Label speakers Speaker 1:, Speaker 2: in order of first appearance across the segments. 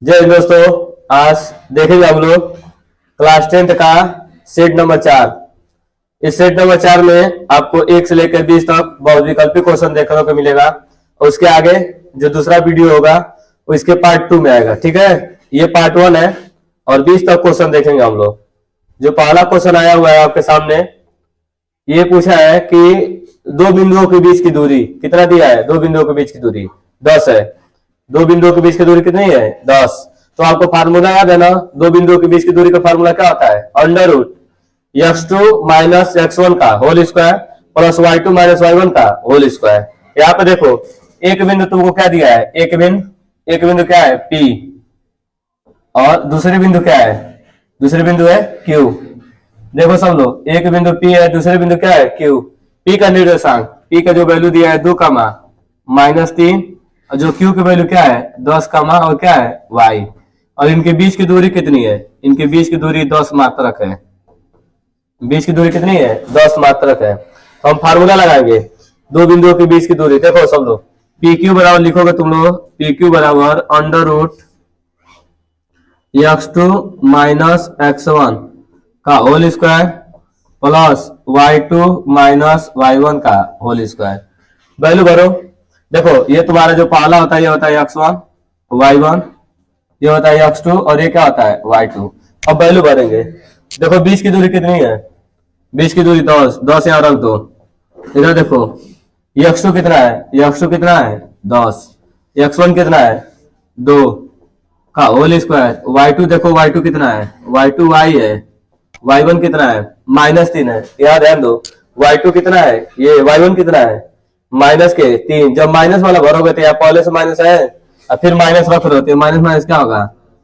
Speaker 1: जय हिंद दोस्तों। आज देखेंगे हम लोग क्लास 10th का सेट नंबर 4। इस सेट नंबर 4 में आपको 1 से लेकर 20 तक बहुविकल्पी क्वेश्चन देखने को मिलेगा और उसके आगे जो दूसरा वीडियो होगा वो इसके पार्ट 2 में आएगा। ठीक है, ये पार्ट 1 है और 20 तक क्वेश्चन देखेंगे हम लोग। जो पहला क्वेश्चन आया हुआ है आपके सामने, ये पूछा है कि दो बिंदुओं के बीच की दूरी कितना दिया है। दो बिंदुओं के बीच की दूरी 10 है। दो बिंदुओं के बीच की दूरी कितनी है? 10। तो आपको फार्मूला याद है ना, दो बिंदुओं के बीच की दूरी का फार्मूला क्या होता है? Under root x2 minus x1 का whole square plus y2 minus y1 का होल स्क्वायर। यहाँ पे देखो, एक बिंदु तुमको क्या दिया है? एक बिंदु क्या है? P। और दूसरे बिंदु क्या है? दूसरे बिंदु है Q। देखो सब लोग, एक बिंदु P है, दूसरे बिंदु क्या है? Q। P का निर्देशांक, P का जो वैल्यू दिया है 2 -3, और जो Q की वैल्यू क्या है? 10 और क्या है? y। और इनके बीच की दूरी कितनी है? इनके बीच की दूरी 10 मात्रक है। बीच की दूरी कितनी है? 10 मात्रक है। तो हम फार्मूला लगाएंगे दो बिंदुओं के बीच की दूरी। देखो सब लोग, पी क्यू बराबर लिखोगे तुम लोग, पी क्यू बराबर under root x2 minus x1 का whole square plus y2 minus y1 का होल स्क्वायर। वैल्यू भरो। देखो, ये तुम्हारा जो पहला होता है ये होता है x1 y1, ये होता है x2 और ये क्या होता है? y2। अब वैल्यू भरेंगे। देखो बीच की दूरी कितनी है? बीच की दूरी 10 यहाँ रख दो। इधर देखो, ये x2 कितना है? ये x2 कितना है? 10। x1 कितना है? 2 का होल स्क्वायर। y2 देखो, y2 कितना है? y2 y है। y1 कितना है? -3 है। यहाँ ध्यान दो, y2 कितना है? ये y1 कितना है? -3। जब माइनस वाला भरोगे तो यहाँ पहले से माइनस है और फिर माइनस रख दो तो माइनस माइनस क्या होगा?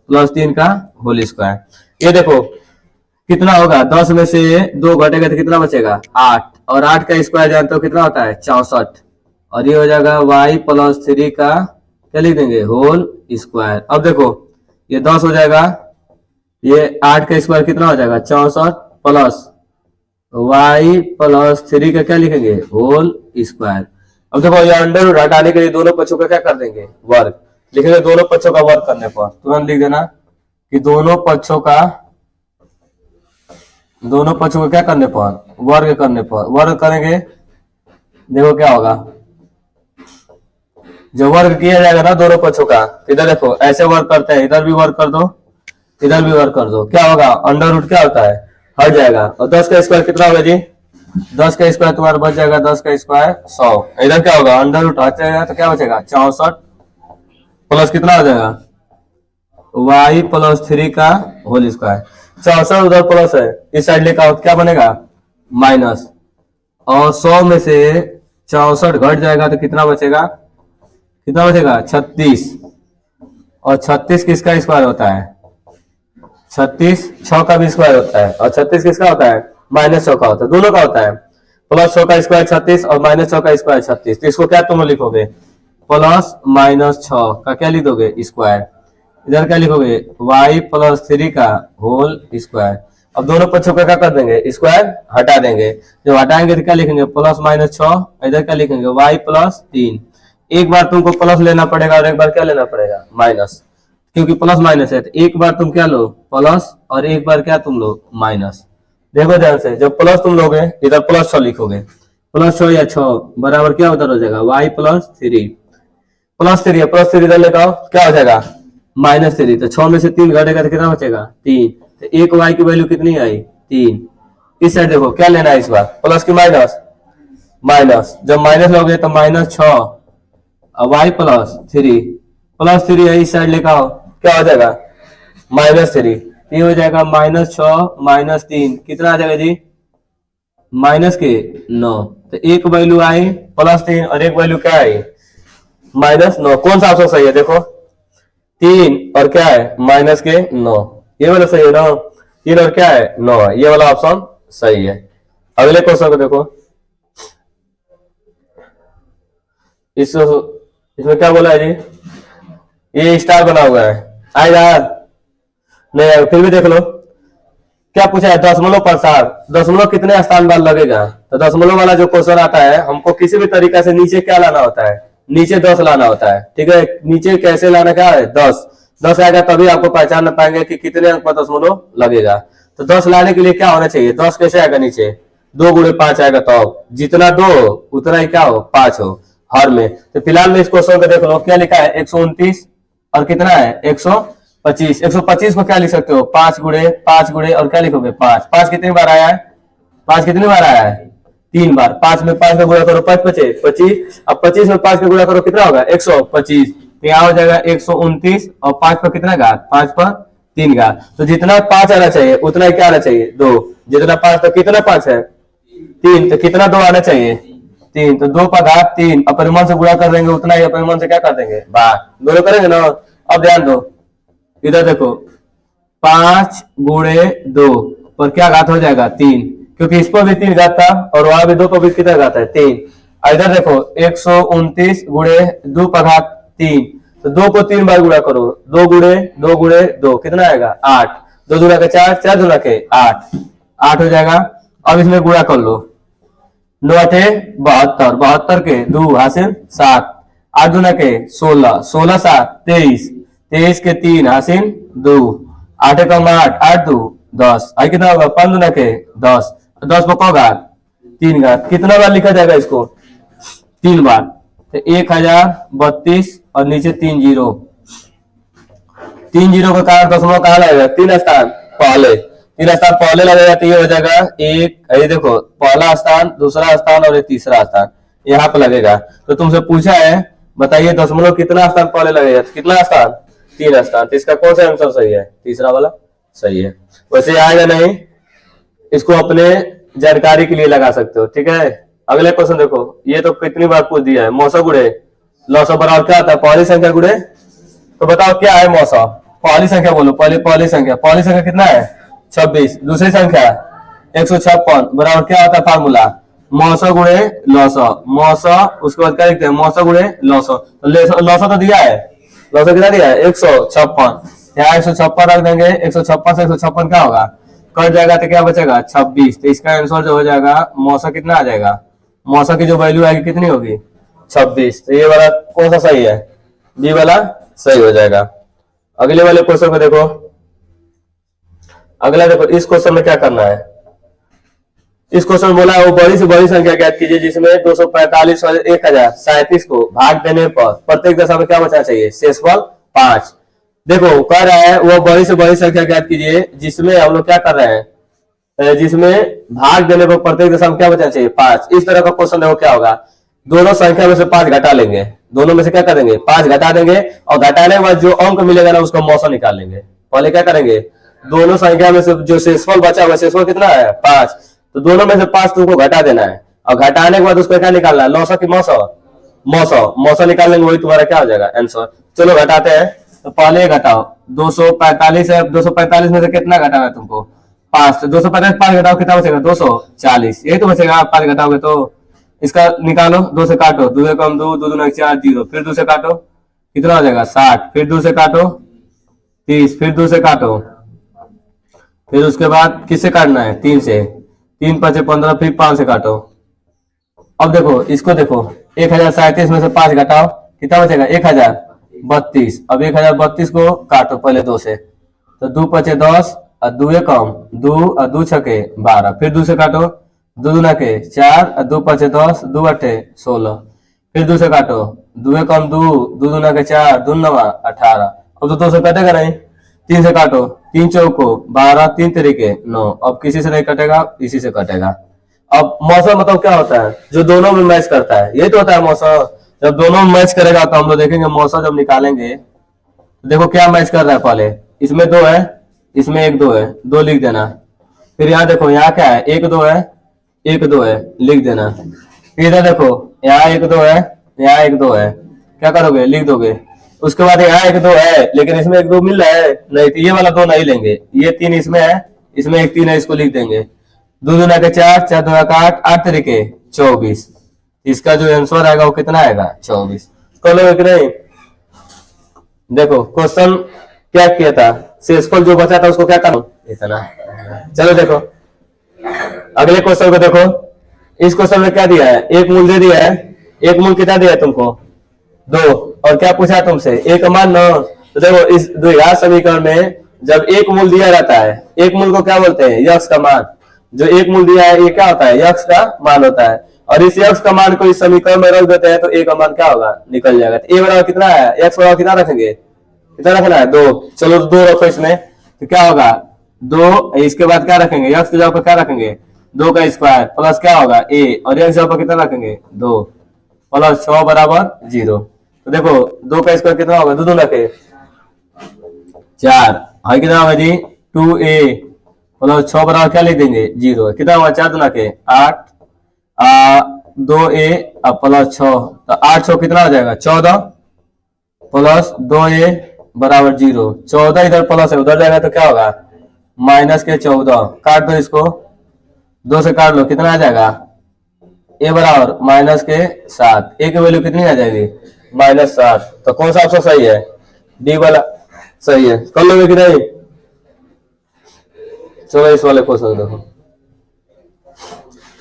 Speaker 1: +3 का होल स्क्वायर। ये देखो कितना होगा? 10 में से 2 घटेगा तो कितना बचेगा? 8। और 8 का स्क्वायर जानते हो कितना होता है? 64। और ये हो जाएगा y + 3 का क्या लिख देंगे? Whole square. अब देखो, ये 10 हो जाएगा, ये 8 का स्क्वायर कितना हो जाएगा? 64 प्लस y + 3 का क्या लिखेंगे? Whole square. अब देखो, ये अंडर रूट हटाने के लिए दोनों पक्षों का क्या कर देंगे? वर्ग लिखेंगे। दोनों पक्षों का वर्ग करने पर तुरंत लिख देना कि दोनों पक्षों का क्या करने पर? वर्ग करने पर। वर्ग करेंगे, देखो क्या होगा। जो वर्ग किया जाएगा ना दोनों पक्षों का, इधर देखो ऐसे वर्ग करते हैं, इधर भी वर्ग कर दो, इधर भी वर्ग कर दो, क्या होगा? अंडर रूट क्या होता है? हट जाएगा। और 10 का स्क्वायर कितना होगा जी? 10 का स्क्वायर तुम्हारा बच जाएगा 10 का स्क्वायर 100। इधर क्या होगा? अंडर रूट हट जाएगा तो क्या बचेगा? 64 प्लस कितना हो जाएगा? y + 3 का होल स्क्वायर। 64 उधर प्लस है, इस साइड लेकर आओ, क्या बनेगा? माइनस। और 100 में से 64 घट जाएगा तो कितना बचेगा? कितना बचेगा? 36। और 36 किसका स्क्वायर होता है? 36 6 का भी स्क्वायर होता है। और 36 किसका होता है? -6 का होता है। दोनों का होता है। +6 का स्क्वायर 36 और -6 का स्क्वायर 36। तो इसको क्या तुम लिखोगे? +-6 का क्या लिखोगे? स्क्वायर। इधर क्या लिखोगे? y + 3 का होल स्क्वायर। अब दोनों पक्षों का क्या कर देंगे? स्क्वायर हटा देंगे। जब हटाएंगे तो क्या लिखेंगे? +-6। इधर क्या लिखेंगे? y + 3। एक बार तुमको प्लस लेना पड़ेगा और एक बार क्या लेना पड़ेगा? माइनस, क्योंकि प्लस माइनस है। तो एक बार तुम क्या लो? प्लस, और एक बार क्या तुम लो? माइनस। देखो ध्यान से, जब प्लस तुम लोगे इधर +6 लिखोगे, +6 या 6 बराबर क्या उधर हो जाएगा? y + 3। +3 है, +3 इधर लेकर आओ, क्या हो जाएगा? -3। तो 6 में से 3 घटेगा तो कितना बचेगा? 3। तो एक y की वैल्यू कितनी आई? 3। इस साइड देखो क्या लेना है इस बार? प्लस की माइनस? माइनस। जब माइनस लोगे तो -6 y + 3। +3 है, इस साइड लेकर आओ, क्या हो जाएगा? -3। ये हो जाएगा -6 - 3 कितना आ जाएगा जी? -9। तो एक वैल्यू आई +3 और एक वैल्यू क्या आई? -9। कौन सा ऑप्शन सही है? देखो 3 और क्या है? -9। ये वाला सही है ना? 3 और क्या है? 9 है। ये वाला ऑप्शन सही है। अगले क्वेश्चन को देखो, इसमें क्या बोला है जी? ये स्टार बना हुआ है, आएगा? नहीं आएगा, फिर भी देख लो क्या पूछा है? दशमलव प्रसार। दशमलव कितने स्थान बाद लगेगा? तो दशमलव वाला जो क्वेश्चन आता है, हमको किसी भी तरीका से नीचे क्या लाना होता है? नीचे 10 लाना होता है। ठीक है, नीचे कैसे लाना? क्या है? 10। 10 आएगा तभी आपको पहचान पाएंगे कि कितने अंक पर दशमलव लगेगा। तो 10 लाने के लिए क्या होना चाहिए, 10 कैसे आएगा नीचे, 2 गुणे 5 आएगा, तो जितना 2 उतना ही क्या हो, 5 हो हर में। तो फिलहाल में इस क्वेश्चन को देख लो, क्या लिखा है 129 और कितना है 125। 125 को क्या लिख सकते हो, 5 गुणे और क्या लिखोगे 5। 5 कितनी बार आया है, 5 कितनी बार आया है, 3 बार। 5 में 5 का गुणा करो 5 पचे 25। अब 25 में 5 का गुणा करो कितना होगा 125। तो यहाँ हो जाएगा 129 और 5 पर कितना घात, 5 पर 3 घात। तो जितना 5 आना चाहिए उतना ही क्या आना चाहिए 2। जितना 5 तो कितना 5 है 3, तो कितना 2 आना चाहिए 3। तो 2 पर घात 3, अपरिमाण से गुणा कर देंगे उतना ही, अपरिमाण से क्या कर देंगे भाग, दोनों करेंगे ना। अब ध्यान दो इधर देखो, 5 गुणे 2 पर क्या घात हो जाएगा 3, क्योंकि इस पर भी 3 घात था और वहां भी 2 पर भी कितना घात है 3। इधर देखो 129 गुणे 2 पर घात 3, तो 2 को 3 बार गुणा करो, 2 गुणे 2 गुणे 2 कितना आएगा 8, 2 दूना के 4, 4 दूना के 8, 8 हो जाएगा। अब इसमें गुणा कर लो, 9 8 72, 72 के 2 हासिल 7, 8 दूना के 16, 16 7 23, 23 के 3 हासिल 2, 8 कम 8, 8 2 10, आई कितना होगा 5 दूना के 10, 10 पर कौ घात 3 घात। कितना बार लिखा जाएगा इसको 3 बार। तो 1032 और नीचे 3 जीरो, 3 जीरो का कारण दशमलव कहाँ लगेगा, 3 स्थान पहले, 3 स्थान पहले लगेगा। तो ये हो जाएगा एक, ये देखो पहला स्थान, दूसरा स्थान और ये तीसरा स्थान यहाँ पे लगेगा। तो तुमसे पूछा है बताइए दशमलव कितना स्थान पहले लगेगा, तो कितना स्थान 3 स्थान। तो इसका कौन सा आंसर सही है, तीसरा वाला सही है। वैसे आएगा नहीं, इसको अपने जानकारी के लिए लगा सकते हो, ठीक है। अगले क्वेश्चन देखो, ये तो कितनी बार पूछ दिया है, मौसा गुणे लौसा बराबर क्या होता है, पहली संख्या गुणे। तो बताओ क्या है मौसा, पहली संख्या बोलो, पहली संख्या कितना है 26, दूसरी संख्या 156 बराबर क्या होता है फार्मूला, मौसा गुणे लौसा, मौसा उसके बाद क्या लिखते हैं मौसा गुणे लौसा। तो लौसा तो दिया है, लौसा कितना दिया है 156, यहाँ 156 रख देंगे, 156 से 156 क्या होगा कट जाएगा, तो क्या बचेगा 26। तो इसका आंसर जो हो जाएगा मौसा कितना आ जाएगा, मौसा की जो वैल्यू आएगी कितनी होगी 26। तो ये वाला कौन सा सही है, बी वाला सही हो जाएगा। अगले वाले क्वेश्चन को देखो, अगला देखो इस क्वेश्चन में क्या करना है। इस क्वेश्चन में बोला वो बड़ी से बड़ी संख्या ज्ञात कीजिए जिसमें 245 और 1037 को भाग देने पर प्रत्येक दशा में क्या बचना चाहिए, शेषफल 5। देखो कह रहा है वो बड़ी से बड़ी संख्या ज्ञात कीजिए जिसमें हम लोग क्या कर रहे हैं, जिसमें भाग देने पर प्रत्येक दशा में क्या बचना चाहिए 5। इस तरह का क्वेश्चन देखो क्या होगा, दोनों संख्या में से 5 घटा लेंगे, दोनों में से क्या करेंगे 5 घटा देंगे और घटाने के बाद जो अंक मिलेगा ना उसका मौसा निकाल लेंगे। पहले क्या करेंगे, दोनों संख्या में से जो शेषफल बचा हुआ, शेषफल कितना है 5, तो दोनों में से 5 तुमको घटा देना है और घटाने के बाद उसको क्या निकालना है, लौसा की मौसा, मौसा निकाल लेंगे, वही तुम्हारा क्या हो जाएगा आंसर। चलो घटाते हैं, तो पहले घटाओ 245 है, 245 में से कितना घटाना है तुमको 5, तो 245 5 घटाओ कितना बचेगा 240, यही तो बचेगा। 5 घटाओगे तो इसका निकालो, 2 से काटो, 2 से कम 2, 2 दूना 4 0, फिर 2 से काटो कितना हो जाएगा 60, फिर 2 से काटो 30, फिर 2 से काटो, फिर उसके बाद किससे काटना है 3 से, 3 5 15, फिर 5 से काटो। अब देखो इसको देखो 1037 में से 5 घटाओ कितना बचेगा 1032। अब 1032 को काटो पहले 2 से, तो 2 5 10 और 2 कम 2 और 2 6 12, फिर 2 से काटो, 2 दूना के 4 और 2 5 10, 2 8 16, फिर 2 से काटो, 2 कम 2, 2 दूना के 4, 2 9 18। अब तो 2 से कटेगा नहीं, 3 से काटो, 3 चौको 12, 3 तरीके 9। अब किसी से नहीं कटेगा, इसी से कटेगा। अब मौसम मतलब क्या होता है, जो दोनों में मैच करता है, यही तो होता है मौसम। जब दोनों में मैच करेगा तो हम लोग देखेंगे मौसम जब निकालेंगे, देखो क्या मैच कर रहा है, पहले इसमें 2 है, इसमें 1 2 है, 2 लिख देना। फिर यहाँ देखो यहाँ क्या है 1 2 है, 1 2 है, लिख देना। फिर इधर देखो यहाँ 1 2 है, यहाँ 1 2 है, क्या करोगे लिख दोगे। उसके बाद यहाँ 1 2 है लेकिन इसमें 1 2 मिल रहा है नहीं, तो ये वाला 2 नहीं लेंगे, ये 3 इसमें है, इसमें 1 3 है, इसको लिख देंगे। 2 दूना के 4, 4 दूना का 8, 8 तरीके 24। इसका जो आंसर आएगा वो कितना आएगा 24। करोगे कि नहीं। देखो क्वेश्चन क्या किया था, शेषफल जो बचा था उसको क्या करो इतना। चलो देखो अगले क्वेश्चन को देखो, इस क्वेश्चन में क्या दिया है, एक मूल दे दिया है, एक मूल कितना दिया है तुमको 2, और क्या पूछा तुमसे एक मान 9, तो देखो इस द्विघात समीकरण में जब एक मूल दिया रहता है, एक मूल को क्या बोलते हैं, यक्स का मान। जो एक मूल दिया है ये क्या होता है, यक्स का मान होता है। और इस यक्स का मान को इस समीकरण में रख देते हैं तो ए का मान क्या होगा, निकल जाएगा। तो ए बराबर कितना है, एक्स बराबर कितना रखेंगे, कितना रखना है, 2। चलो 2 रखो इसमें, तो क्या होगा 2, इसके बाद क्या रखेंगे, यक्स की जगह पर क्या रखेंगे, 2 का स्क्वायर प्लस क्या होगा ए, और यक्स जगह पर कितना रखेंगे 2 प्लस 6 बराबर 0। तो देखो 2 का स्क्वायर कितना होगा, 2 रखे 4, और कितना होगा जी 2a प्लस 6 बराबर क्या लिख देंगे 0। कितना होगा 4 दूना के 8, 2a प्लस 6, तो 8 6 कितना हो जाएगा 14 प्लस 2a बराबर 0। 14 इधर प्लस है उधर जाएगा तो क्या होगा माइनस के 14, काट दो इसको, 2 से काट लो, कितना आ जाएगा ए बराबर माइनस के 7। ए की वैल्यू कितनी आ जाएगी -7। तो कौन सा ऑप्शन सही है, डी वाला सही है। कर लोगे कि नहीं। चलो इस वाले क्वेश्चन देखो,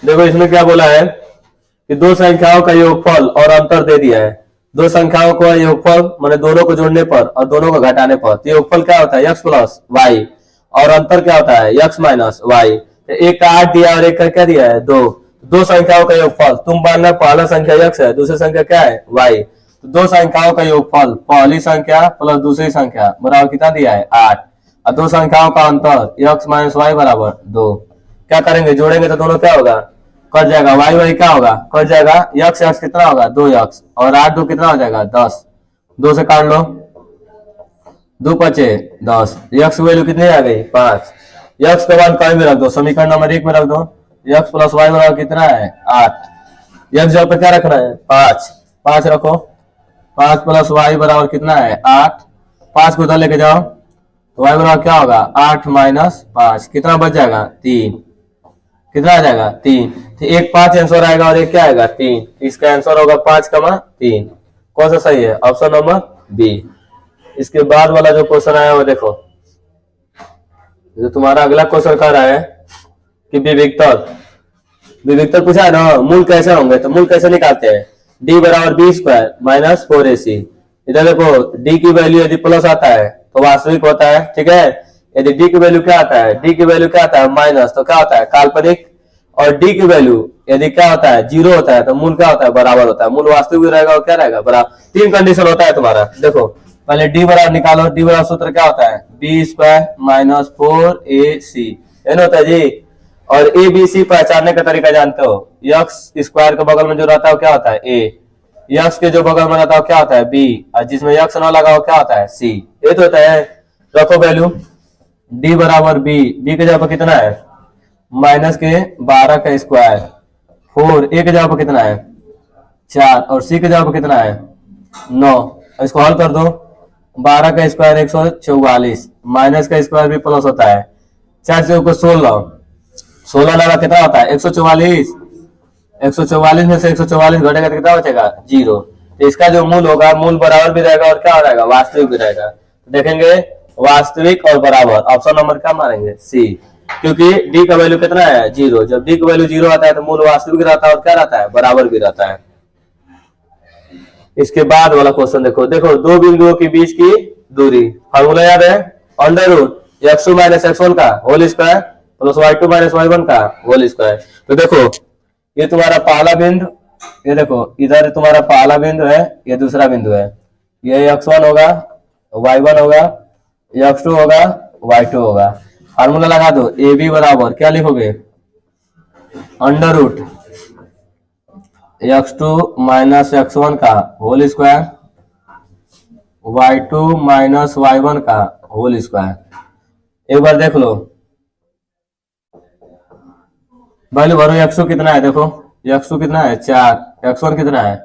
Speaker 1: देखो इसमें क्या बोला है कि दो संख्याओं का योगफल और अंतर दे दिया है। दो संख्याओं का योगफल माने दोनों को जोड़ने पर और दोनों को घटाने पर, तो योगफल क्या होता है x प्लस वाई, और अंतर क्या होता है x माइनस वाई। तो एक का 8 दिया और एक का क्या दिया है 2। दो संख्याओं का योगफल, तुम मानना पहला संख्या x है, दूसरी संख्या क्या है y। तो दो संख्याओं का योगफल पहली संख्या प्लस दूसरी संख्या बराबर कितना दिया है 8, और दो संख्याओं का अंतर x माइनस वाई बराबर 2। क्या करेंगे, जोड़ेंगे तो दोनों क्या होगा, कट जाएगा, वाई वाई क्या होगा कट जाएगा, यक्स यक्स कितना होगा 2x, और 8 2 कितना हो जाएगा 10, 2 से काट लो, 2 5 10, यक्स वैल्यू कितनी आ गई 5। यक्स का मान कहीं भी रख दो, समीकरण नंबर 1 में रख दो, यक्स प्लस वाई बराबर कितना है 8। यक्स जगह पे क्या रखना है 5, 5 रखो, 5 प्लस वाई बराबर कितना है 8। 5 को उधर लेके जाओ तो वाई बराबर क्या होगा 8 माइनस 5, कितना बच जाएगा 3, कितना आ जाएगा 3। तो एक 5 आंसर आएगा और एक क्या आएगा 3, इसका आंसर होगा 5 कमा 3। कौन सा सही है, ऑप्शन नंबर बी। इसके बाद वाला जो क्वेश्चन आया वो देखो, जो तुम्हारा अगला क्वेश्चन कर रहा है कि विविक्तर पूछा है ना, मूल कैसे होंगे, तो मूल कैसे निकालते हैं, डी बराबर बी स्क्वायर माइनस 4ac। इधर देखो डी की वैल्यू यदि प्लस आता है तो वास्तविक होता है, ठीक है। यदि डी की वैल्यू क्या आता है, डी की वैल्यू क्या आता है माइनस, तो क्या होता है काल्पनिक। और डी की वैल्यू यदि क्या होता है 0 होता है तो मूल क्या होता है बराबर होता है, मूल वास्तविक भी रहेगा और क्या रहेगा बराबर। 3 कंडीशन होता है तुम्हारा। देखो पहले डी बराबर निकालो, डी बराबर सूत्र क्या होता है बी स्क्वायर माइनस 4ac, होता है जी। और ए बी सी पहचानने का तरीका जानते हो, यक्स स्क्वायर के बगल में जो रहता है क्या होता है ए, यक्स के जो बगल में रहता है क्या होता है बी, और जिसमें यक्स ना लगा हो क्या होता है सी, ये तो होता है। रखो वैल्यू डी बराबर बी, बी के जगह पर कितना है माइनस के 12 का स्क्वायर, 4 ए के जगह पर कितना है 4, और सी के जगह पर कितना है 9। इसको हल कर दो, 12 का स्क्वायर 144, माइनस का स्क्वायर भी प्लस होता है, 4 से ऊपर 16, 16 लगा कितना होता है 144। 144 में से 144 घटेगा तो कितना बचेगा 0। तो इसका जो मूल होगा मूल बराबर भी रहेगा और क्या हो जाएगा वास्तविक भी रहेगा। तो देखेंगे वास्तविक और बराबर, ऑप्शन नंबर क्या मारेंगे सी, क्योंकि डी का वैल्यू कितना है 0। जब डी का वैल्यू 0 आता है तो मूल वास्तविक रहता है और क्या रहता है बराबर भी रहता है। इसके बाद वाला क्वेश्चन देखो, देखो दो बिंदुओं के बीच की दूरी, फार्मूला याद है under root x2 minus x1 का whole square plus y2 minus y1 का होल स्क्वायर। तो देखो ये तुम्हारा पहला बिंदु, ये देखो इधर तुम्हारा पहला बिंदु है, ये दूसरा बिंदु है, ये x1 होगा y1 होगा, x2 होगा y2 होगा। फार्मूला लगा दो, ए बी बराबर क्या लिखोगे under root x2 minus x1 का whole square y2 minus y1 का होल स्क्वायर। एक बार देख लो वैल्यू भरो, x2 कितना है, देखो x2 कितना है 4, x1 कितना है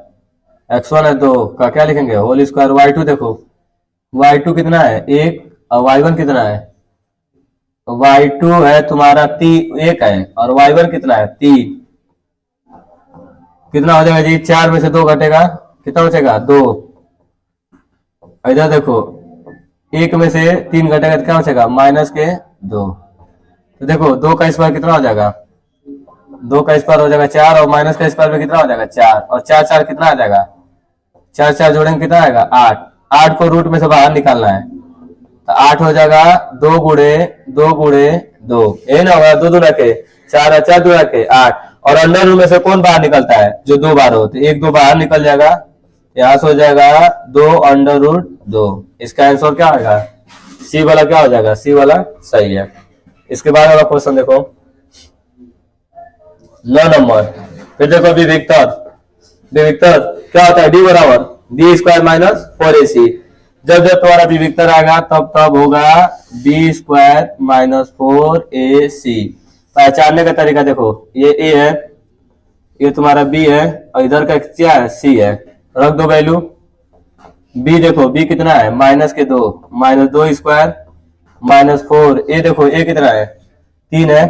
Speaker 1: x1 है 2 का क्या लिखेंगे होल स्क्वायर। y2 देखो y2 कितना है 1, और y1 कितना है, y2 है तुम्हारा 1 है, और y1 कितना है 3, कितना हो जाएगा जी 4 में से 2 घटेगा कितना बचेगा 2। इधर देखो 1 में से 3 घटेगा तो क्या बचेगा माइनस के 2। तो देखो 2 का स्क्वायर कितना हो जाएगा, 2 का स्क्वायर हो जाएगा 4, और माइनस का स्क्वायर में कितना हो जाएगा 4, और 4 4 कितना आ जाएगा 4 4 जोड़ेंगे कितना आएगा 8। 8 को रूट में से बाहर निकालना है, तो 8 हो जाएगा 2 गुणे 2 ये ना होगा, 2 दूना के 4 और 4 दूना के 8। और अंडर रूट में से कौन बाहर निकलता है, जो 2 बार होते, 1 2 बाहर निकल जाएगा, यहाँ से हो जाएगा 2 √2। इसका आंसर क्या होगा, सी वाला क्या हो जाएगा, सी वाला सही है। इसके बाद वाला क्वेश्चन देखो 9 नंबर। फिर देखो विविक्तर, विविक्तर क्या होता है, डी बराबर बी स्क्वायर माइनस 4ac। जब जब तुम्हारा विविक्तर आएगा तब तब होगा बी स्क्वायर माइनस 4ac। पहचानने का तरीका देखो, ये ए है, ये तुम्हारा बी है, और इधर का क्या है, सी है। रख दो वैल्यू, बी देखो बी कितना है, -2, -2 स्क्वायर -4। ए देखो ए कितना है, 3 है,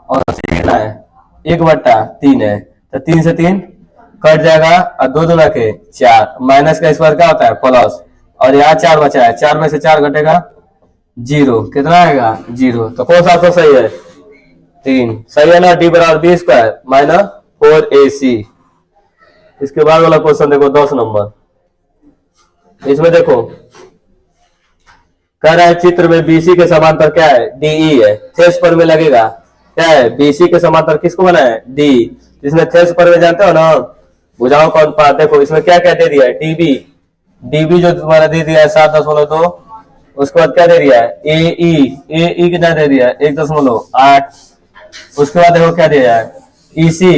Speaker 1: और सी कितना है, 1/3 है। तो 3 से 3 कट जाएगा, और 2 दूना के 4, माइनस का स्क्वायर क्या होता है, प्लस। और यहाँ 4 बचा है, 4 में से 4 घटेगा 0, कितना आएगा 0। तो कौन सा आंसर सही है, 3 सही है ना, डी बराबर बी स्क्वायर माइनस 4ac। इसके बाद वाला क्वेश्चन देखो 10 नंबर। इसमें देखो कह रहा है चित्र में बीसी के समांतर क्या है, डीई है। थेस पर में लगेगा क्या है, बीसी के समांतर किसको बना है, डी। इसमें थेस पर में जानते हो ना, भुजाओं का अनुपात। देखो इसमें क्या क्या दे दिया है, डीबी, डीबी जो तुम्हारा दे दिया है 7.2। उसके बाद क्या दे दिया है, एई कितना दे दिया है 1.8। उसके बाद देखो क्या दिया है, ईसी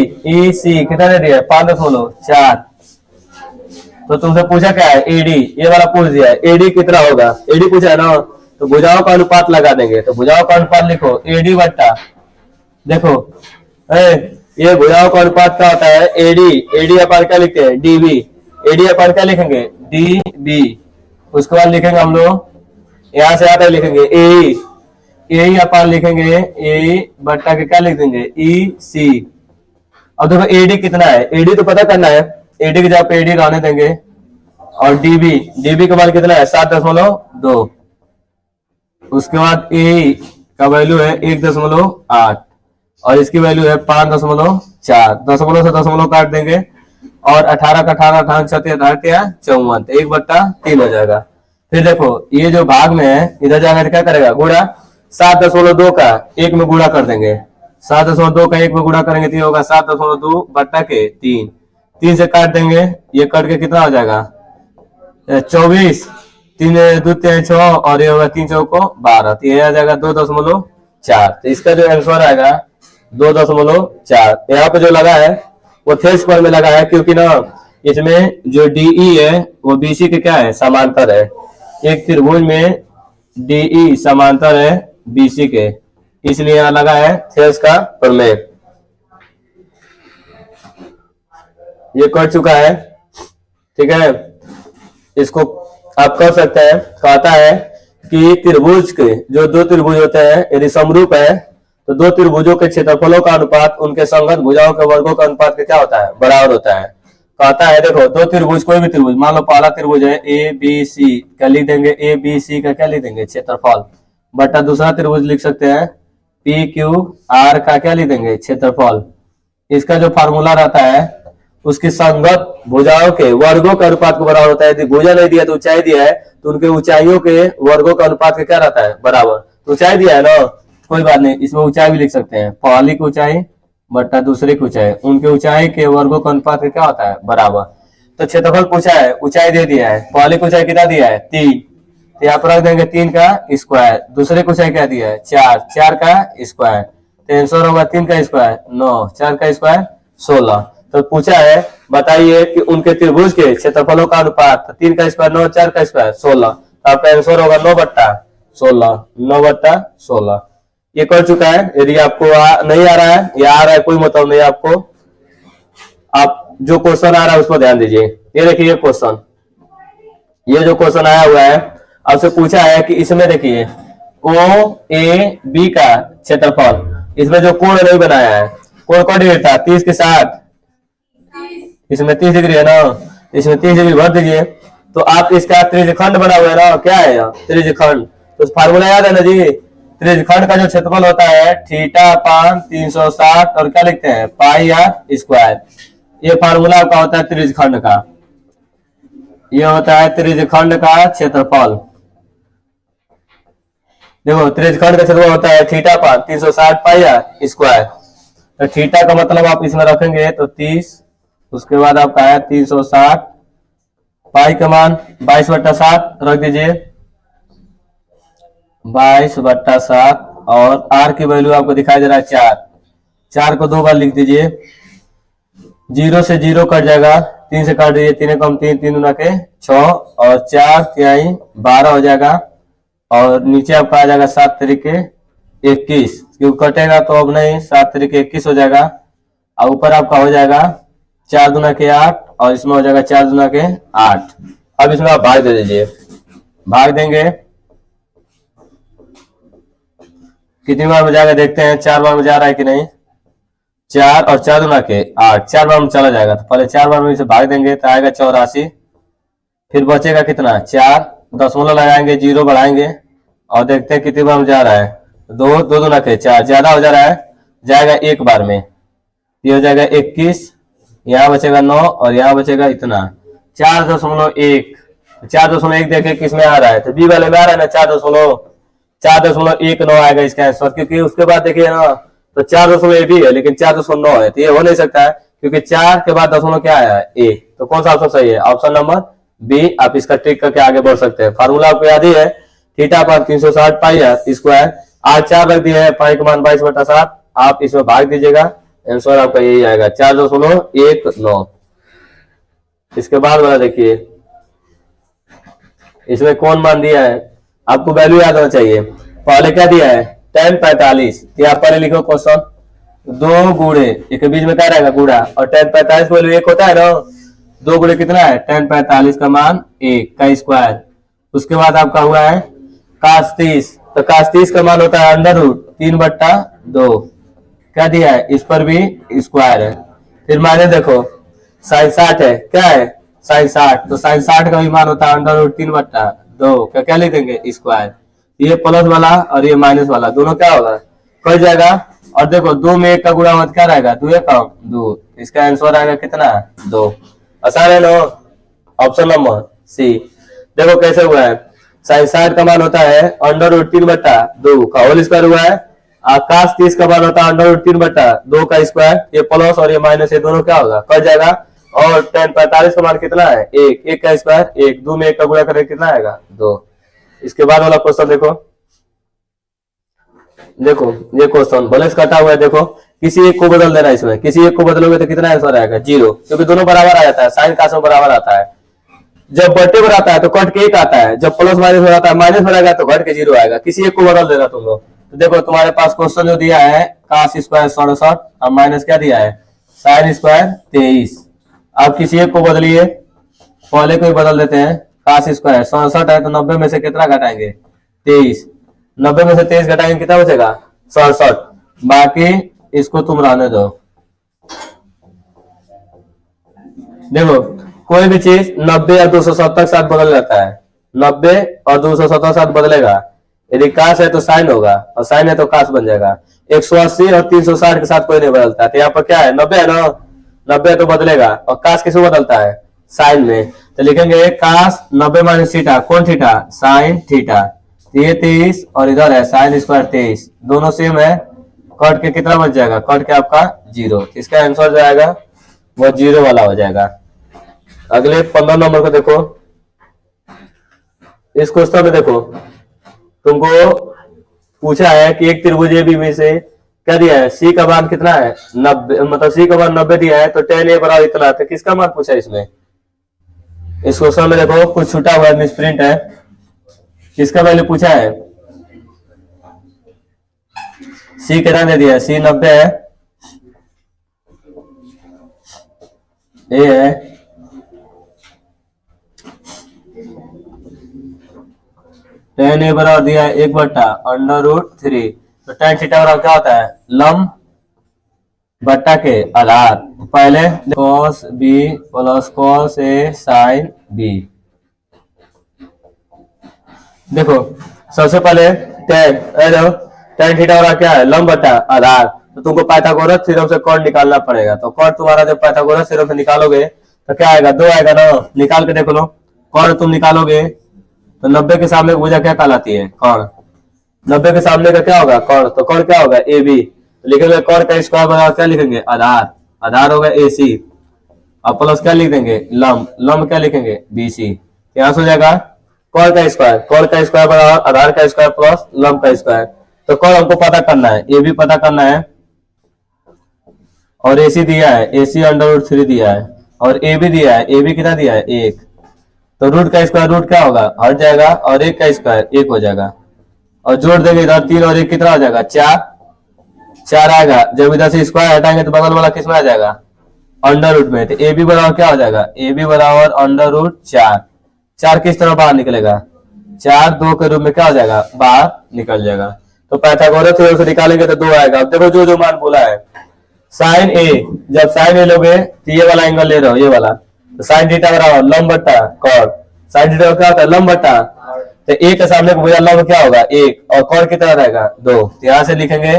Speaker 1: कितना दे दिया है 5.4। तो तुमसे पूछा क्या है, एडी, ये वाला पूछ दिया है, एडी कितना होगा, एडी पूछा है ना, तो भुजाओं का अनुपात लगा देंगे। तो भुजाओं का अनुपात लिखो एडी बट्टा, देखो ये भुजाओं का अनुपात क्या होता है, एडी, एडी अपन क्या लिखते हैं, डीबी, एडी अपन क्या लिखेंगे, डीबी। उसके बाद लिखेंगे हम लोग, यहाँ से आता है लिखेंगे ए अपन लिखेंगे ए बट्टा के क्या लिख देंगे, ई सी। अब देखो एडी कितना है, एडी तो पता करना है, एडी की जगह पे एडी रहने देंगे। और डीबी के बाद कितना है 7.2। उसके बाद ए का वैल्यू है 1.8, और इसकी वैल्यू है 5.4। दशमलव से दशमलव काट देंगे, और 18 का 18 18 54, 1/3 हो जाएगा। फिर देखो ये जो भाग में है इधर जाकर क्या करेगा, गुणा 7.2 का 1 में गुणा कर देंगे, 7.2 का 1 में गुणा करेंगे तो ये होगा 7.2/3। 3 से काट देंगे, ये कट के कितना हो जाएगा 24, 3 2 3 6, और ये होगा 3 चौको 12। तो ये आ जाएगा 2.4। तो इसका जो आंसर आएगा 2.4। यहाँ पे जो लगा है वो थेस पर में लगा है, क्योंकि ना इसमें जो डीई है वो बीसी के क्या है, समांतर है। एक त्रिभुज में डीई समांतर है बीसी के, इसलिए यहाँ लगा है थेस का प्रमेय। ये कर चुका है, ठीक है। इसको आप कर सकते हैं। कहता है कि त्रिभुज के जो 2 त्रिभुज होते हैं यदि समरूप है, तो 2 त्रिभुजों के क्षेत्रफलों का अनुपात उनके संगत भुजाओं के वर्गों का अनुपात के क्या होता है, बराबर होता है। कहता है देखो 2 त्रिभुज, कोई भी त्रिभुज, मान लो पहला त्रिभुज है ए बी सी, क्या लिख देंगे, ए बी सी का क्या लिख देंगे, क्षेत्रफल, बटा दूसरा त्रिभुज लिख सकते हैं पी क्यू आर का क्या लिख देंगे, क्षेत्रफल। इसका जो फार्मूला रहता है उसकी संगत भुजाओं के वर्गों का अनुपात को बराबर होता है। यदि भुजा नहीं दिया तो ऊंचाई दिया है, तो उनके ऊंचाइयों के वर्गों का अनुपात क्या रहता है, बराबर। तो ऊंचाई दिया है ना, कोई बात नहीं, इसमें ऊंचाई भी लिख सकते हैं, पहली की ऊंचाई बट्टा दूसरी की ऊंचाई, उनके ऊंचाई के वर्गों का अनुपात क्या होता है, बराबर। तो क्षेत्रफल पूछा है, ऊंचाई दे दिया है, पहली की ऊंचाई कितना दिया है 3, तो यहाँ पर रख देंगे 3 का स्क्वायर। दूसरे की ऊंचाई क्या दिया है 4, 4 का स्क्वायर, तो आंसर होगा 3 का स्क्वायर 9, 4 का स्क्वायर 16। तो पूछा है बताइए कि उनके त्रिभुज के क्षेत्रफलों का अनुपात, 3 का स्क्वायर 9, 4 का स्क्वायर 16। तो आपका आंसर होगा 9/16, 9/16। ये कर चुका है। यदि आपको नहीं आ रहा है या आ रहा है कोई मतलब नहीं आपको, आप जो क्वेश्चन आ रहा है उस पर ध्यान दीजिए। ये देखिए क्वेश्चन, ये जो क्वेश्चन आया हुआ है आपसे पूछा है कि इसमें देखिए ओ ए बी का क्षेत्रफल, इसमें जो कोण नहीं बनाया है, कोण का डिग्री था 30 के साथ, इसमें 30 डिग्री है ना, इसमें 30 डिग्री भर दीजिए। तो आप इसका त्रिज्यखंड बना हुआ है ना, क्या है त्रिज्यखंड, तो फार्मूला याद है ना जी, त्रिज्यखंड का जो क्षेत्रफल होता है θ/360 और क्या लिखते हैं पाई आर स्क्वायर। ये फार्मूला आपका होता है त्रिज्यखंड का। ये होता है त्रिज्यखंड का क्षेत्रफल। देखो त्रिज्यखंड का क्षेत्रफल होता है थीटा पर 360 पाई आर स्क्वायर। तो थीटा का मतलब आप इसमें रखेंगे तो 30, उसके बाद आपका है 360 पाई का मान 22/7 रख दीजिए, 22/7। और आर की वैल्यू आपको दिखाई दे रहा है 4, 4 को 2 बार लिख दीजिए। 0 से 0 कट जाएगा, 3 से काट दीजिए, 3 कम 3, 3 दूना के 6 और 4 तिहाई 12 हो जाएगा। और नीचे आपका आ जाएगा 7 तरीके 21, क्योंकि कटेगा तो अब नहीं, 7 तरीके 21 हो जाएगा। और ऊपर आपका हो जाएगा 4 दूना के 8 और इसमें हो जाएगा 4 दूना के 8। अब इसमें आप भाग दे दीजिए, भाग देंगे कितनी बार में जाएगा देखते हैं, 4 बार में जा रहा है कि नहीं। 4 और 4 दूना के 8, 4 बार में चला जाएगा। तो पहले 4 बार में इसे भाग देंगे तो आएगा 84। फिर बचेगा कितना 4, दशमलव लगाएंगे, 0 बढ़ाएंगे और देखते हैं कितनी बार में जा रहा है। 2, 2 दूना के 4, ज्यादा हो जा रहा है, जाएगा 1 बार में। ये हो जाएगा 21, यहाँ बचेगा 9 और यहाँ बचेगा इतना 4.1। 4.1 देखे किस में आ रहा है, तो बी वाले में आ रहा है ना 4.19 आएगा इसका आंसर। क्योंकि उसके बाद देखिए ना तो 4 भी है लेकिन 4.9 है, तो ये हो नहीं सकता है क्योंकि 4 के बाद दशमलव क्या आया है 1। तो कौन सा ऑप्शन सही है, ऑप्शन नंबर बी। आप इसका ट्रिक करके आगे बढ़ सकते हैं। फार्मूला आपको याद ही है, थीटा पर 360 पाई आर स्क्वायर, आर 4 रख दिया है, पाई का मान 22/7। आप इसमें भाग दीजिएगा, आंसर आपका यही आएगा 4.19। इसके बाद वाला देखिए, इसमें कौन मान दिया है, आपको वैल्यू याद होना चाहिए। पहले क्या दिया है tan 45, यहाँ पर लिखो क्वेश्चन 2 गुणे एक बीच में क्या रहेगा गुणा, और tan 45 वैल्यू 1 होता है ना, 2 गुणे कितना है tan 45 का मान 1 का स्क्वायर। उसके बाद आपका हुआ है cos 30, तो cos 30 का मान होता है √3/2। क्या दिया है, इस पर भी स्क्वायर है। फिर माने देखो sin 60 है, क्या है sin 60, तो sin 60 का भी मान होता है √3/2 का क्या लिख देंगे स्क्वायर। ये प्लस वाला और ये माइनस वाला दोनों क्या होगा कट जाएगा। और देखो 2 में 1 का गुणा मत क्या रहेगा, 2 कम 2, इसका आंसर आएगा कितना 2। आसान है ना, ऑप्शन नंबर सी। देखो कैसे हुआ है, sin 60 का मान होता है √3/2 का होल स्क्वायर हुआ है, cos 30 का मान होता है √3/2 का स्क्वायर। ये प्लस और ये माइनस ये दोनों क्या होगा कट जाएगा। और tan 45 का मान कितना है 1, 1 का स्क्वायर 1, 2 में 1 का गुणा करें कितना आएगा 2। इसके बाद वाला क्वेश्चन देखो, देखो ये क्वेश्चन भले से कटा हुआ है। देखो किसी एक को बदल देना है, इसमें किसी एक को बदलोगे तो कितना आंसर आएगा 0, क्योंकि दोनों बराबर आ जाता है, साइन का बराबर आता है। जब बटे पर आता है तो कट के 1 आता है, जब प्लस माइनस हो जाता है माइनस पर आएगा तो घट के 0 आएगा। किसी एक को बदल देना तुम लोग। तो देखो तुम्हारे पास क्वेश्चन जो दिया है cos स्क्वायर 67 और माइनस क्या दिया है sin स्क्वायर 23। अब किसी एक को बदलिए, पहले को ही बदल देते हैं। cos स्क्वायर 67 है तो 90 में से कितना घटाएंगे 23, 90 में से 23 घटाएंगे कितना बचेगा 67। बाकी इसको तुम रहने दो। देखो कोई भी चीज 90 और 270 के साथ बदल जाता है, 90 और 270 के साथ बदलेगा। यदि काश है तो साइन होगा और साइन है तो काश बन जाएगा। 180 और 360 के साथ कोई नहीं बदलता, तो यहाँ पर क्या है 90 है ना, 90 तो बदलेगा। और काश किसको बदलता है साइन में, तो लिखेंगे काश 90 माइनस थीटा, कौन थीटा साइन थीटा। ये 23 और इधर है साइन स्क्वायर 23, दोनों सेम है, कट के कितना बच जाएगा कट के आपका 0। इसका आंसर जो आएगा वो 0 वाला हो जाएगा। अगले 15 नंबर को देखो, इस क्वेश्चन में देखो तुमको पूछा है कि एक त्रिभुज AB में से क्या दिया है C का मान कितना है 90, मतलब C का मान 90 दिया है, तो tan A बराबर इतना, तो किसका मान पूछा है इसमें। इस क्वेश्चन में देखो कुछ छूटा हुआ है, मिसप्रिंट है, किसका वैल्यू पूछा है C कितना दे दिया है, C 90 है, A है tan A बराबर दिया है 1/√3। तो tan थीटा बराबर क्या होता है लंब बट्टा के आधार। पहले cos B plus cos A sin B। देखो सबसे पहले tan थीटा बराबर क्या है लंब बट्टा आधार, तो तुमको पाइथागोरस थ्योरम से कॉर्ड निकालना पड़ेगा। तो कॉर्ड तुम्हारा जब पाइथागोरस थ्योरम से निकालोगे तो क्या आएगा 2 आएगा ना, निकाल के देख लो। कौन तुम निकालोगे तो 90 के सामने भुजा क्या कहलाती है, कौन। 90 के सामने का क्या होगा, कौन। तो कौन क्या होगा, ए बी। लिखेंगे कौन का स्क्वायर बराबर क्या लिखेंगे, आधार। आधार होगा ए सी और प्लस क्या लिख देंगे, लम। लम क्या लिखेंगे, बी सी। यहां से हो जाएगा कौन का स्क्वायर। कौन का स्क्वायर बराबर आधार का स्क्वायर प्लस लम का स्क्वायर। तो कौन हमको पता करना है, ए बी पता करना है और एसी दिया है, एसी √3 दिया है और ए बी दिया है, ए बी कितना दिया है, 1। तो रूट का स्क्वायर रूट क्या होगा, हट जाएगा और 1 का स्क्वायर 1 हो जाएगा और जोड़ देंगे इधर 3 और 1 कितना हो जाएगा, 4। 4 आएगा। जब इधर से स्क्वायर हटाएंगे तो बगल वाला किस में आ जाएगा, अंडर रूट में। तो ए बी बराबर क्या हो जाएगा, ए बी बराबर √4। 4 किस तरह बाहर निकलेगा, 4 2 के रूप में क्या हो जाएगा, बाहर निकल जाएगा। तो पाइथागोरस थ्योरम से निकालेंगे तो 2 आएगा। अब देखो जो जो मान बोला है, साइन ए, जब साइन ए लोगे तो ये वाला एंगल ले रहे हो, ये वाला, तो साइन थीटा बराबर लंब बट्टा कॉट। साइन थीटा क्या होता है, लंब बट्टा। तो ए के सामने भुजा लंब क्या होगा, 1 और कॉट कितना रहेगा, 2। तो यहां से लिखेंगे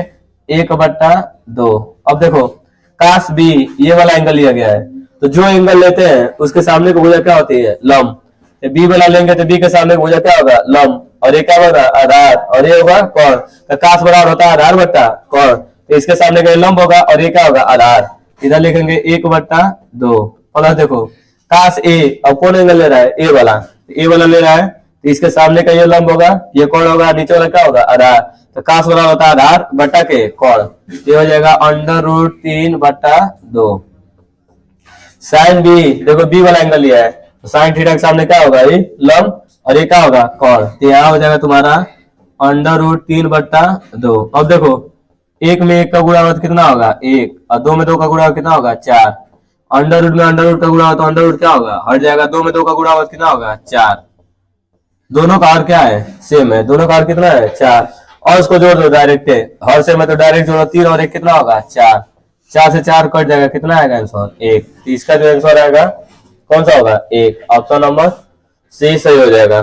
Speaker 1: 1/2। अब देखो काश बी, ये वाला एंगल लिया गया है, तो जो एंगल लेते हैं उसके सामने की भुजा क्या होती है, लंब। बी वाला लेंगे तो बी के सामने की भुजा क्या होगा, लंब, और ये क्या होगा, आधार, और ये होगा कौन। तो काश बराबर होता है आधार बट्टा कौन। तो इसके सामने का लंब होगा और ये क्या होगा, आधार। इधर लिखेंगे 1/2 प्लस देखो काश ए, अब कौन एंगल ले रहा है, ए वाला। ए वाला ले रहा है तो इसके सामने का ये लंब होगा, ये कौन होगा, नीचे वाला क्या होगा, आधार। तो काश बराबर होता है आधार बट्टा के कौन। ये हो जाएगा √3/2। साइन बी, देखो बी वाला एंगल लिया है तो साइन थीटा के सामने क्या होगा, ये लंब, और ये क्या होगा, कौन। तो यहाँ हो जाएगा तुम्हारा √3/2। अब देखो 1 में 1 का गुणा होगा तो कितना होगा, 1, और 2 में 2 का गुणा होगा कितना होगा, 4। अंडर रूट में अंडर रूट का गुणा होगा तो अंडर रूट क्या होगा, हट जाएगा। 2 में 2 का गुणा होगा तो कितना होगा, 4। दोनों का हर क्या है, सेम है। दोनों का हर कितना है, 4। और उसको जोड़ दो डायरेक्ट, हर से में तो डायरेक्ट जोड़ो, 3 और 1 कितना होगा, 4। 4 से 4 कट जाएगा, कितना आएगा आंसर, 1। तो इसका जो आंसर आएगा कौन सा होगा, 1। ऑप्शन नंबर सी सही हो जाएगा।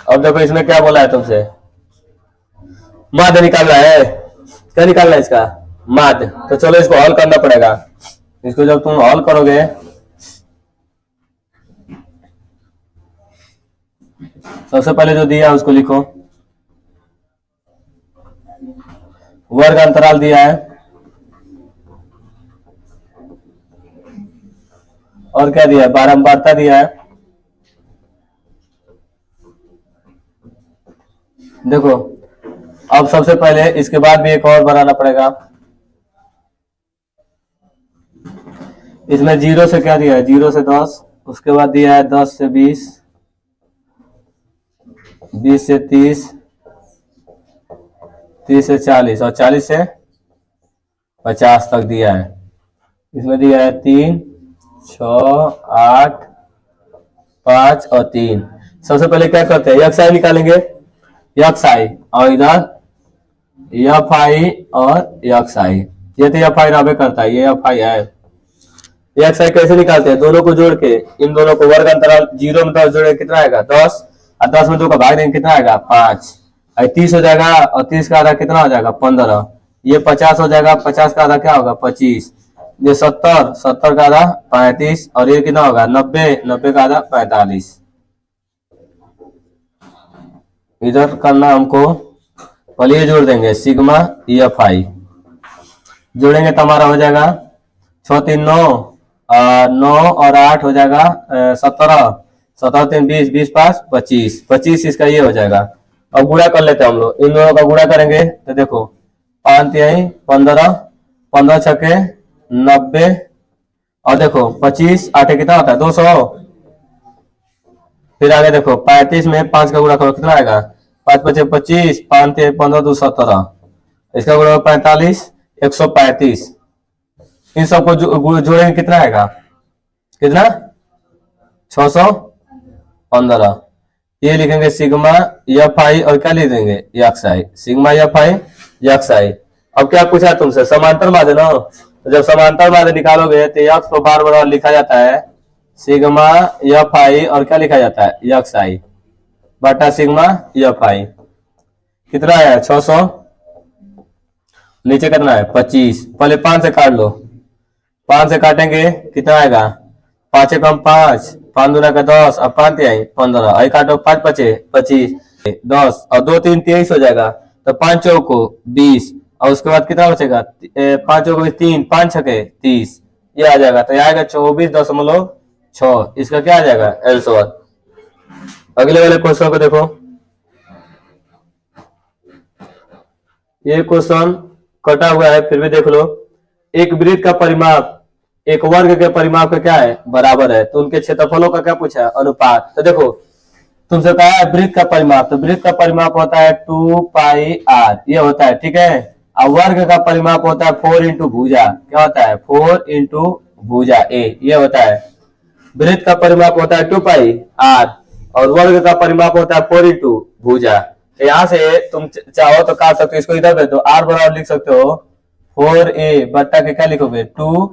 Speaker 1: अब देखो इसमें क्या बोला है तुमसे, माध्य निकालना है। क्या निकालना है इसका, माध्य। तो चलो इसको हल करना पड़ेगा। इसको जब तुम हल करोगे सबसे पहले जो दिया है उसको लिखो, वर्ग अंतराल दिया है और क्या दिया है, बारंबारता दिया है। देखो अब सबसे पहले इसके बाद भी एक और बनाना पड़ेगा। इसमें 0 से क्या दिया है, 0 से 10, उसके बाद दिया है 10 से 20, 20 से 30, 30 से 40 और 40 से 50 तक दिया है। इसमें दिया है 3, 6, 8, 5 और 3। सबसे पहले क्या करते हैं, यक्स आई निकालेंगे, यक्स आई, और इधर एफ आई और यक्स आई। ये तो एफ आई रबे करता है, ये एफ आई है। यक्स आई कैसे निकालते हैं, दोनों को जोड़ के, इन दोनों को वर्ग अंतराल 0 में 10 जोड़े कितना आएगा, 10, और 10 में 2 का भाग देंगे कितना आएगा, 5। 30 हो जाएगा और 30 का आधा कितना हो जाएगा, 15। ये 50 हो जाएगा, 50 का आधा क्या होगा, 25। ये 70, 70 का आधा 35, और ये कितना होगा, 90, 90 का आधा 45। इधर करना हमको, पहले ये जोड़ देंगे सिग्मा एफ आई, जोड़ेंगे तो हमारा हो जाएगा 6 3 9, 9 और 8 हो जाएगा 17, 17 3 20, 20 5 25, 25 इसका ये हो जाएगा। अब गुणा कर लेते हैं हम लोग, इन दोनों का गुणा करेंगे तो देखो 5 3 15, 15 छके 90, और देखो 25 8 कितना होता है, 200। फिर आगे देखो 35 में 5 का गुणा करो कितना आएगा, 5 5 25, 5 3 15 2 17, इसका गुणा 45, 135। इन सबको जोड़ेंगे कितना आएगा, कितना 615। ये लिखेंगे सिग्मा एफ आई और क्या लिख देंगे, x i, sigma f i x i. अब क्या पूछा तुमसे, समांतर माध्य ना, तो जब समांतर माध्य निकालोगे तो यक्स को बार बार लिखा जाता है सिग्मा एफ आई और क्या लिखा जाता है, यक्स आई बटा सिग्मा एफ आई। कितना है 600, नीचे कितना है 25, पहले 5 से काट लो, 5 से काटेंगे कितना आएगा, 5 एकम 5, 5 दूना का 10, अब 5 तिहाई 15, आई काटो 5 पचे 25, 10 और 2 3 23 हो जाएगा। तो 5 चौको 20, और उसके बाद कितना बचेगा, 5 चौको 3, 5 छके 30, ये आ जाएगा। तो ये आएगा 24.6। इसका क्या आ जाएगा आंसर। अगले वाले क्वेश्चन को देखो, ये क्वेश्चन कटा हुआ है फिर भी देख लो। एक वृत्त का परिमाप एक वर्ग के परिमाप का क्या है, बराबर है। तो उनके क्षेत्रफलों का क्या पूछा है, अनुपात। तो देखो तुमसे कहा है वृत्त का परिमाप, तो वृत्त का परिमाप होता है 2 पाई r, ये होता है, ठीक है। और वर्ग का परिमाप होता है 4 इंटू भुजा, क्या होता है 4 इंटू भुजा a, ये होता है। वृत्त का परिमाप होता है 2 पाई r, और वर्ग का परिमाप होता है 4 इंटू भुजा। तो यहाँ से तुम चाहो तो काट सकते हो, इसको इधर भेज दो, r बराबर लिख सकते हो 4a बट्टा के क्या लिखोगे 2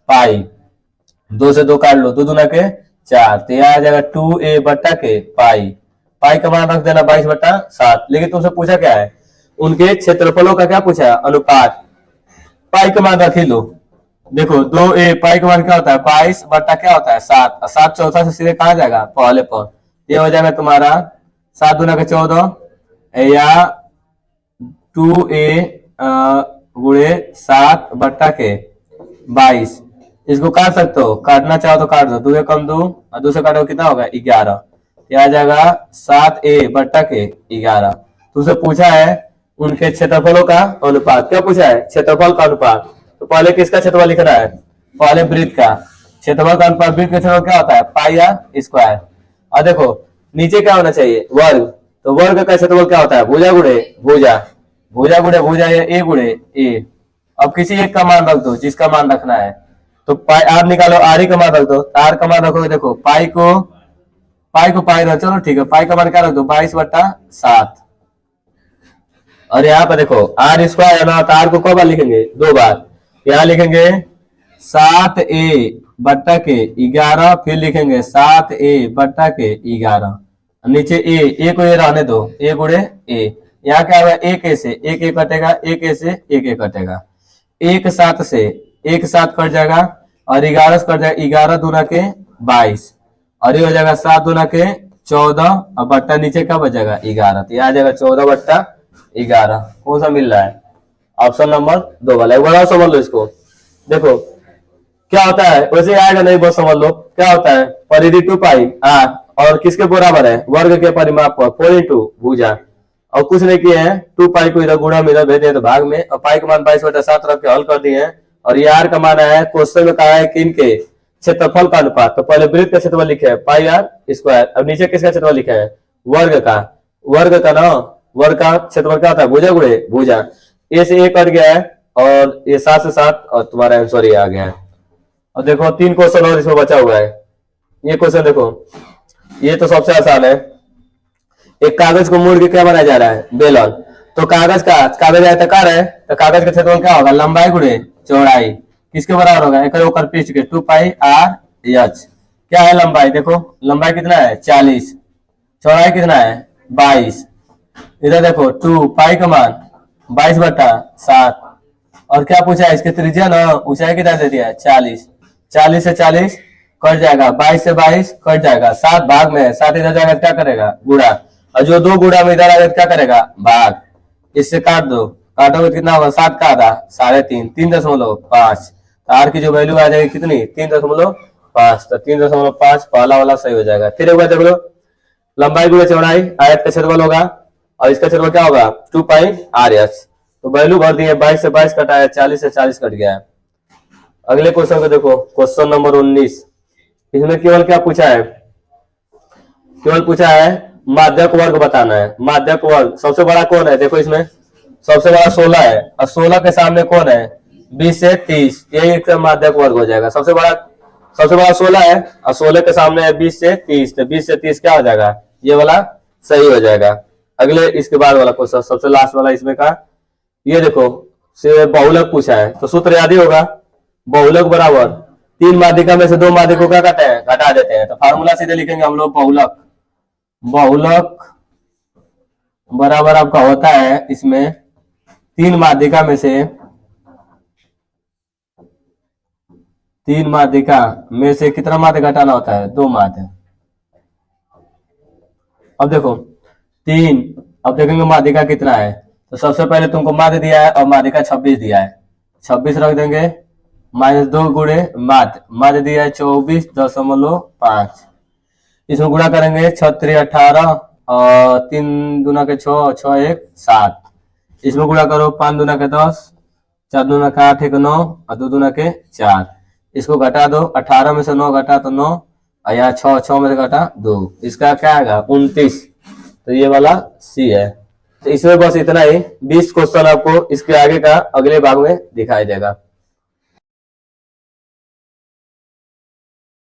Speaker 1: पाई, 2 से 2 काट लो, 2 दूना के 4, तो यहाँ आ जाएगा 2a बट्टा के पाई। पाई का मान रख देना 22/7। लेकिन तुमसे पूछा क्या है, उनके क्षेत्रफलों का क्या पूछा है, अनुपात। पाई का मान रख ही लो। देखो 2a पाई का मान क्या होता है 22 बट्टा क्या होता है 7, और 7 चौथा से सीधे कहाँ जाएगा, पहले पर। ये हो जाएगा तुम्हारा 7 दूना के 14, या 2a गुणे 7 बट्टा के 22। इसको काट सकते हो, काटना चाहो तो काट दो, 2 एकम 2 और 2 से काटो कितना होगा 11, आ जाएगा 7a बट्टा के 11। तुमसे पूछा है उनके क्षेत्रफलों का अनुपात, क्या पूछा है क्षेत्रफल का अनुपात। तो पहले किसका क्षेत्रफल लिखना है, पहले वृत्त का क्षेत्रफल का अनुपात। वृत्त का क्षेत्रफल क्या होता है पाई r स्क्वायर। और देखो नीचे क्या होना चाहिए वर्ग, तो वर्ग का क्षेत्रफल क्या होता है भुजा गुणे भुजा, भुजा गुणे भुजा या a गुणे a। अब किसी एक का मान रख दो जिसका मान रखना है, तो पाई आर निकालो, आर ही का मान रख दो, आर का मान रखोगे। देखो पाई को पाई रख, चलो ठीक है, पाई का मान क्या रख दो 22/7। और यहाँ पर देखो आर स्क्वायर है ना, तो आर को कब बार लिखेंगे 2 बार। यहाँ लिखेंगे 7a बट्टा के 11, फिर लिखेंगे 7a बट्टा के 11, नीचे a को ये रहने दो, a गुणे a। यहाँ क्या होगा एक a से एक a कटेगा, एक a से एक a कटेगा, एक 7 से एक 7 कट जाएगा, और 11 से कट जाएगा 11 दूना के 22, और ये हो जाएगा 7 दूना के 14, और बट्टा नीचे क्या बचेगा 11, तो ये आ जाएगा 14/11। कौन सा मिल रहा है, ऑप्शन नंबर 2 वाला। एक बार समझ लो इसको। देखो क्या होता है, वैसे आएगा नहीं, बहुत समझ लो क्या होता है। परिधि 2 पाई r, और किसके बराबर है वर्ग के परिमाप पर 4 इंटू भुजा, और कुछ नहीं किए हैं 2 पाई को इधर गुणा में इधर भेज दिए तो भाग में, और पाई का मान 22/7 रख के हल कर दिए हैं। और ये आर का मान है, क्वेश्चन में कहा है कि इनके क्षेत्रफल का अनुपात। तो पहले वृत्त का क्षेत्रफल लिखे है पाई r स्क्वायर, अब नीचे किसका क्षेत्रफल लिखा है वर्ग का, वर्ग का ना, वर्ग का क्षेत्रफल क्या होता है भुजा गुणे भुजा। ए से ए कट गया है, और ये 7 से 7, और तुम्हारा आंसर ये आ गया है। और देखो 3 क्वेश्चन और इसमें बचा हुआ है। ये क्वेश्चन देखो, ये तो सबसे आसान है। एक कागज को मोड़ के क्या बनाया जा रहा है बेलन। तो कागज आयताकार है, तो कागज का क्षेत्रफल क्या होगा लंबाई गुणे चौड़ाई, किसके बराबर होगा एक ओकर पृष्ठ के 2 पाई r h। क्या है लंबाई, देखो लंबाई कितना है 40, चौड़ाई कितना है 22। इधर देखो 2 पाई का मान 22/7, और क्या पूछा है इसके त्रिज्या ना, ऊंचाई कितना दे दिया है 40, 40 से 40 कट जाएगा, 22 से 22 कट जाएगा, 7 भाग में है, 7 इधर जाएगा तो क्या करेगा गुणा, और जो 2 गुणा में इधर आएगा तो क्या करेगा भाग। इससे काट दो, काटोगे तो कितना होगा 7 का आधा 3.5, 3.5। तो आर की जो वैल्यू आ जाएगी कितनी 3.5, तो 3.5 पहला वाला सही हो जाएगा। फिर एक बार देख लो, लंबाई गुणे चौड़ाई आयत का क्षेत्रफल होगा, और इसका क्षेत्रफल क्या होगा 2 पाई r h। तो वैल्यू भर दिए, 22 से 22 कटा है, 40 से 40 कट गया है। अगले क्वेश्चन को देखो, क्वेश्चन नंबर 19। इसमें केवल क्या पूछा है, केवल पूछा है माध्यक वर्ग बताना है। माध्यक वर्ग सबसे बड़ा कौन है, देखो इसमें सबसे बड़ा 16 है, और 16 के सामने कौन है 20 से 30, यही एक माध्यक वर्ग हो जाएगा। सबसे बड़ा 16 है, और 16 के सामने है 20 से 30, तो 20 से 30 क्या हो जाएगा ये वाला सही हो जाएगा। अगले इसके बाद वाला क्वेश्चन सबसे लास्ट वाला इसमें का, ये देखो से बहुलक पूछा है, तो सूत्र याद ही होगा, बहुलक बराबर 3 माध्यिका में से 2 माध्यिकों का कहते हैं घटा देते हैं। तो फार्मूला सीधे लिखेंगे हम लोग, बहुलक बहुलक बराबर आपका होता है इसमें 3 माध्यिका में से 3 माध्यिका में से कितना माध्य घटाना होता है? 2 माध्य। अब देखो 3, अब देखेंगे माध्यिका कितना है। तो सबसे पहले तुमको माध्य दिया है और माध्यिका 26 दिया है, 26 रख देंगे, -2 गुणे माध्य दिया है 24.5। इसमें गुणा करेंगे 6 × 18 और 3 दूना के 6 और 6 1 7। इसमें गुणा करो 5 दूना के 10, 4 दूना का 8 1 9 और 2 दूना के 4। इसको घटा दो, 18 में से 9 घटा तो 9 और यहाँ 6 में से घटा 2, इसका क्या आएगा? 29। तो ये वाला सी है। तो इसमें बस इतना ही। 20 क्वेश्चन आपको इसके आगे का अगले भाग में दिखाई देगा।